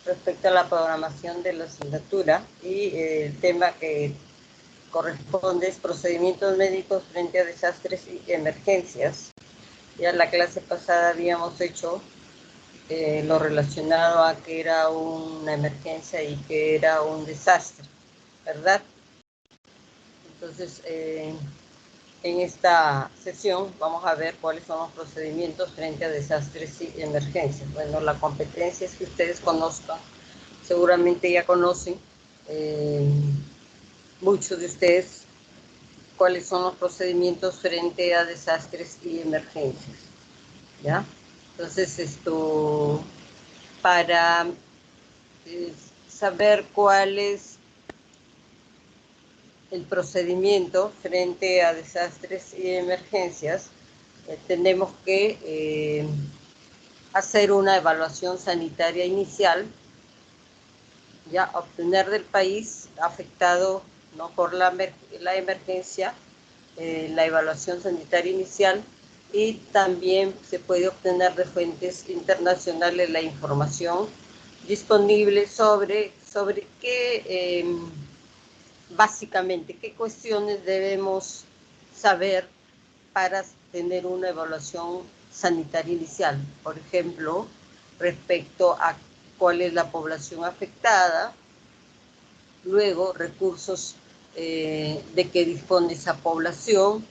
respecto a la programación de la asignatura y el tema que corresponde es procedimientos médicos frente a desastres y emergencias. Ya en la clase pasada habíamos hecho lo relacionado a que era una emergencia y que era un desastre, ¿verdad? Entonces, en esta sesión vamos a ver cuáles son los procedimientos frente a desastres y emergencias. Bueno, la competencia es que ustedes conozcan, seguramente ya conocen, muchos de ustedes, cuáles son los procedimientos frente a desastres y emergencias, ¿ya? Entonces, para saber cuál es el procedimiento frente a desastres y emergencias, tenemos que hacer una evaluación sanitaria inicial, ya obtener del país afectado, ¿no?, por la emergencia, la evaluación sanitaria inicial, y también se puede obtener de fuentes internacionales la información disponible sobre qué, básicamente, qué cuestiones debemos saber para tener una evaluación sanitaria inicial. Por ejemplo, respecto a cuál es la población afectada, luego recursos de que dispone esa población,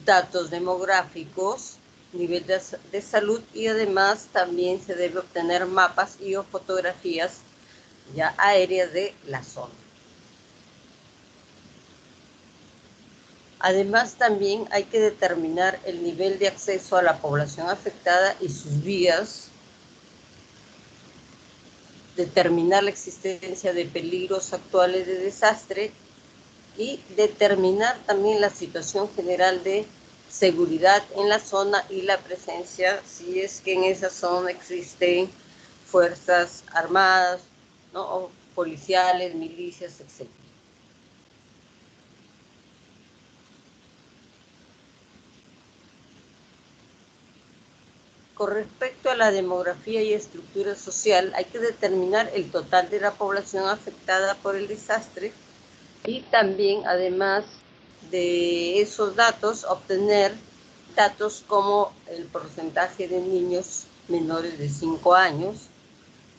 datos demográficos, nivel de salud, y además también se debe obtener mapas y o fotografías ya aéreas de la zona. Además, también hay que determinar el nivel de acceso a la población afectada y sus vías, determinar la existencia de peligros actuales de desastre y determinar también la situación general de seguridad en la zona y la presencia, si es que en esa zona existen fuerzas armadas, ¿no?, o policiales, milicias, etc. Con respecto a la demografía y estructura social, hay que determinar el total de la población afectada por el desastre y también, además de esos datos, obtener datos como el porcentaje de niños menores de 5 años,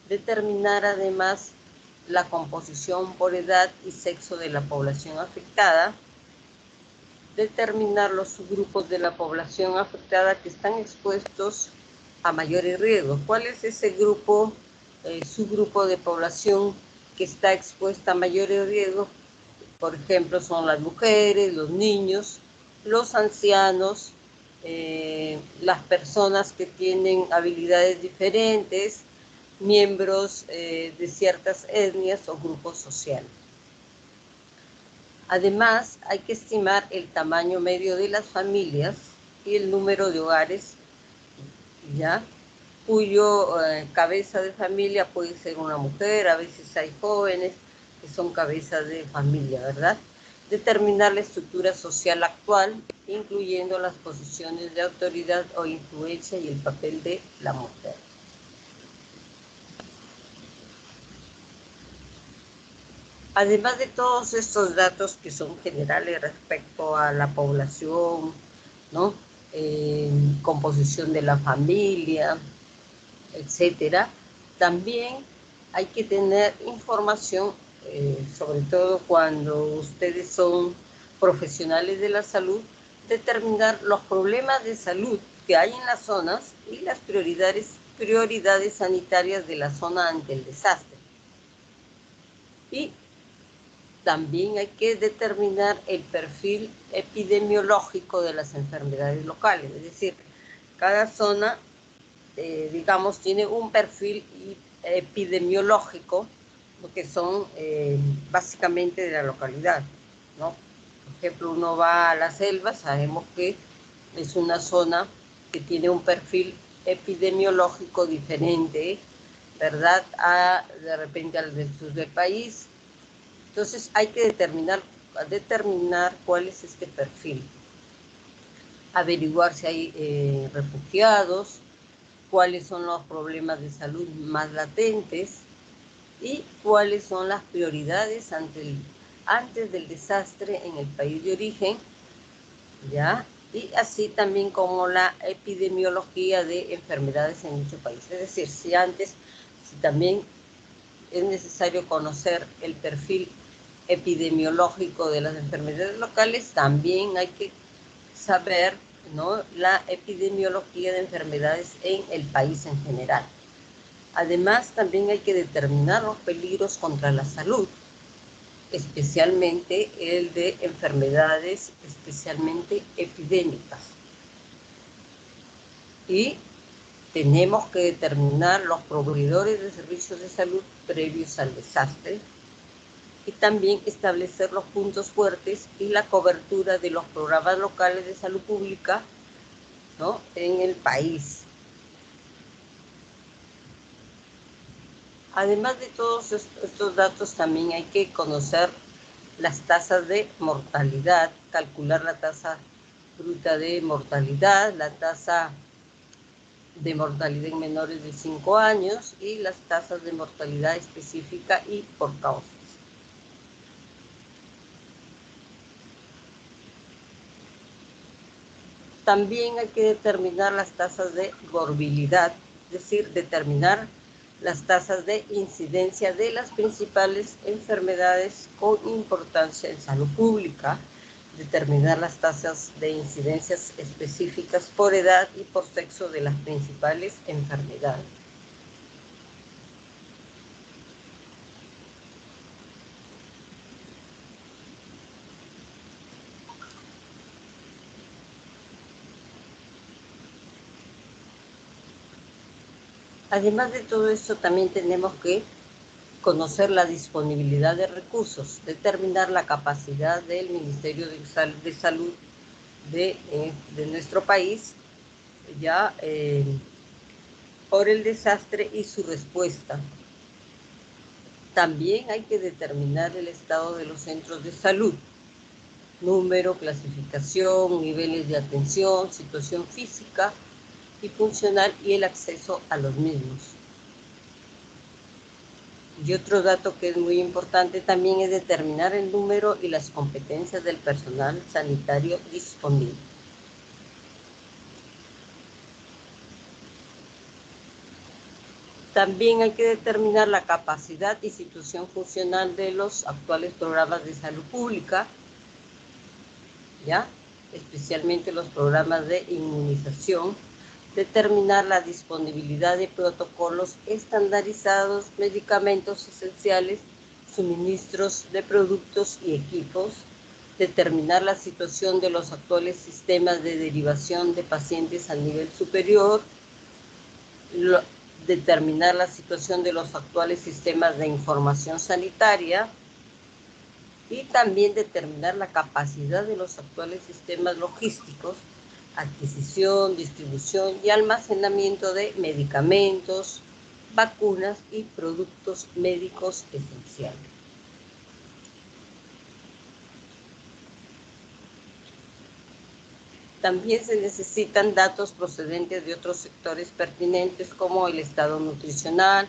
determinar además la composición por edad y sexo de la población afectada, determinar los subgrupos de la población afectada que están expuestos a mayores riesgos. ¿Cuál es ese grupo, subgrupo de población que está expuesta a mayores riesgos? Por ejemplo, son las mujeres, los niños, los ancianos, las personas que tienen habilidades diferentes, miembros de ciertas etnias o grupos sociales. Además, hay que estimar el tamaño medio de las familias y el número de hogares, ¿ya?, cuyo cabeza de familia puede ser una mujer. A veces hay jóvenes que son cabezas de familia, ¿verdad? Determinar la estructura social actual, incluyendo las posiciones de autoridad o influencia y el papel de la mujer. Además de todos estos datos que son generales respecto a la población, ¿no?, composición de la familia, etcétera, también hay que tener información, sobre todo cuando ustedes son profesionales de la salud, determinar los problemas de salud que hay en las zonas y las prioridades sanitarias de la zona ante el desastre. Y también hay que determinar el perfil epidemiológico de las enfermedades locales, es decir, cada zona, digamos, tiene un perfil epidemiológico, lo que son básicamente de la localidad, ¿no? Por ejemplo, uno va a la selva, sabemos que es una zona que tiene un perfil epidemiológico diferente, ¿verdad?, de repente al del sur del país. Entonces hay que determinar cuál es este perfil, averiguar si hay refugiados, cuáles son los problemas de salud más latentes y cuáles son las prioridades antes del desastre en el país de origen, ¿ya? Y así también como la epidemiología de enfermedades en dicho país. Es decir, si también es necesario conocer el perfil epidemiológico de las enfermedades locales, también hay que saber, ¿no?, la epidemiología de enfermedades en el país en general. Además, también hay que determinar los peligros contra la salud, especialmente el de enfermedades especialmente epidémicas. Y tenemos que determinar los proveedores de servicios de salud previos al desastre y también establecer los puntos fuertes y la cobertura de los programas locales de salud pública, ¿no?, en el país. Además de todos estos datos, también hay que conocer las tasas de mortalidad, calcular la tasa bruta de mortalidad, la tasa de mortalidad en menores de 5 años y las tasas de mortalidad específica y por causas. También hay que determinar las tasas de morbilidad, es decir, determinar las tasas de incidencia de las principales enfermedades con importancia en salud pública, determinar las tasas de incidencias específicas por edad y por sexo de las principales enfermedades. Además de todo esto, también tenemos que conocer la disponibilidad de recursos, determinar la capacidad del Ministerio de Salud de nuestro país, ya por el desastre y su respuesta. También hay que determinar el estado de los centros de salud, número, clasificación, niveles de atención, situación física y funcional y el acceso a los mismos. Y otro dato que es muy importante también es determinar el número y las competencias del personal sanitario disponible. También hay que determinar la capacidad y situación funcional de los actuales programas de salud pública, ¿ya?, especialmente los programas de inmunización, determinar la disponibilidad de protocolos estandarizados, medicamentos esenciales, suministros de productos y equipos, determinar la situación de los actuales sistemas de derivación de pacientes al nivel superior, determinar la situación de los actuales sistemas de información sanitaria y también determinar la capacidad de los actuales sistemas logísticos, adquisición, distribución y almacenamiento de medicamentos, vacunas y productos médicos esenciales. También se necesitan datos procedentes de otros sectores pertinentes como el estado nutricional,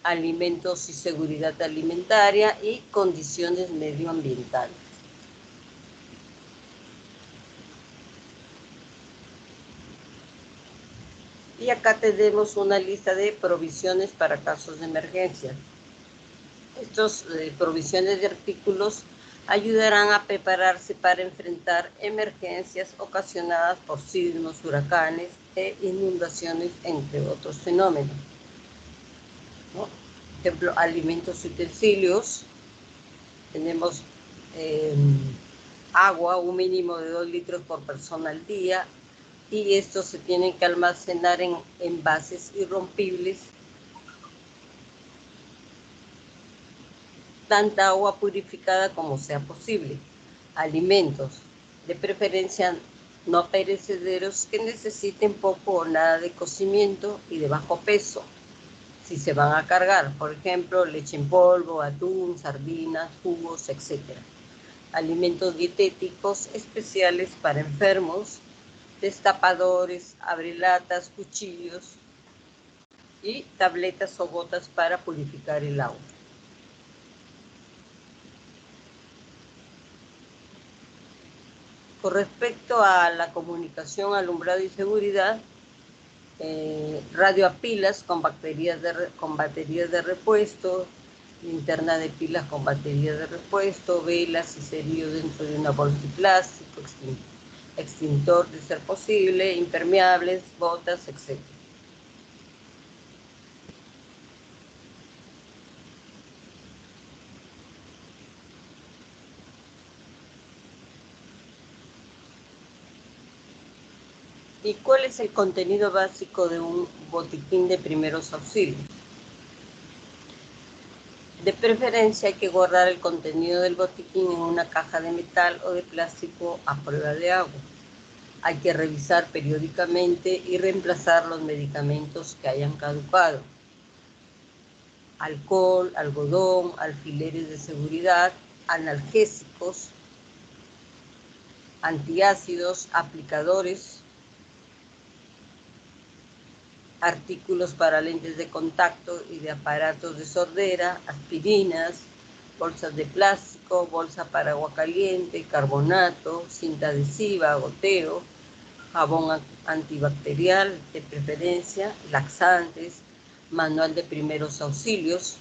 alimentos y seguridad alimentaria y condiciones medioambientales. Y acá tenemos una lista de provisiones para casos de emergencia. Estas provisiones de artículos ayudarán a prepararse para enfrentar emergencias ocasionadas por sismos, huracanes e inundaciones, entre otros fenómenos, ¿no? Por ejemplo, alimentos y utensilios. Tenemos agua, un mínimo de 2 litros por persona al día, y estos se tienen que almacenar en envases irrompibles. Tanta agua purificada como sea posible. Alimentos, de preferencia no perecederos, que necesiten poco o nada de cocimiento y de bajo peso, si se van a cargar, por ejemplo, leche en polvo, atún, sardinas, jugos, etc. Alimentos dietéticos especiales para enfermos, destapadores, abrelatas, cuchillos, y tabletas o gotas para purificar el agua. Con respecto a la comunicación, alumbrado y seguridad, radio a pilas con baterías de repuesto, linterna de pilas con baterías de repuesto, velas y cerillos dentro de una bolsa de plástico, extintor de ser posible, impermeables, botas, etc. ¿Y cuál es el contenido básico de un botiquín de primeros auxilios? De preferencia hay que guardar el contenido del botiquín en una caja de metal o de plástico a prueba de agua. Hay que revisar periódicamente y reemplazar los medicamentos que hayan caducado. Alcohol, algodón, alfileres de seguridad, analgésicos, antiácidos, aplicadores, artículos para lentes de contacto y de aparatos de sordera, aspirinas, bolsas de plástico, bolsa para agua caliente, carbonato, cinta adhesiva, goteo, jabón antibacterial de preferencia, laxantes, manual de primeros auxilios.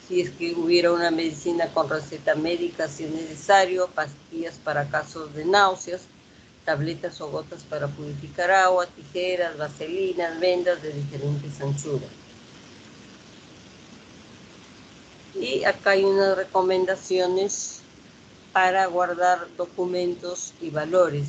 Si es que hubiera una medicina con receta médica, si es necesario, pastillas para casos de náuseas, tabletas o gotas para purificar agua, tijeras, vaselinas, vendas de diferentes anchuras. Y acá hay unas recomendaciones para guardar documentos y valores.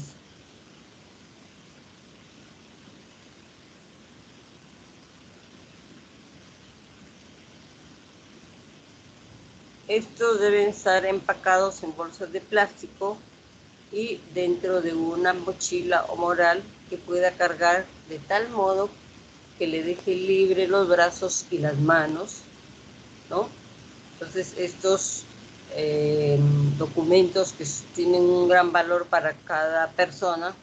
Estos deben estar empacados en bolsas de plástico y dentro de una mochila o morral que pueda cargar de tal modo que le deje libre los brazos y las manos, ¿no? Entonces estos documentos que tienen un gran valor para cada persona,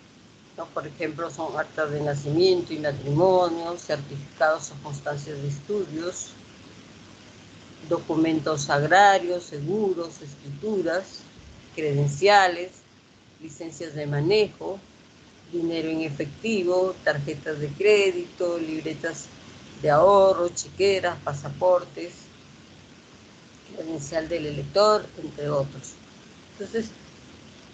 ¿no? Por ejemplo, son actas de nacimiento y matrimonio, certificados o constancias de estudios, documentos agrarios, seguros, escrituras, credenciales, licencias de manejo, dinero en efectivo, tarjetas de crédito, libretas de ahorro, chequeras, pasaportes, credencial del elector, entre otros. Entonces,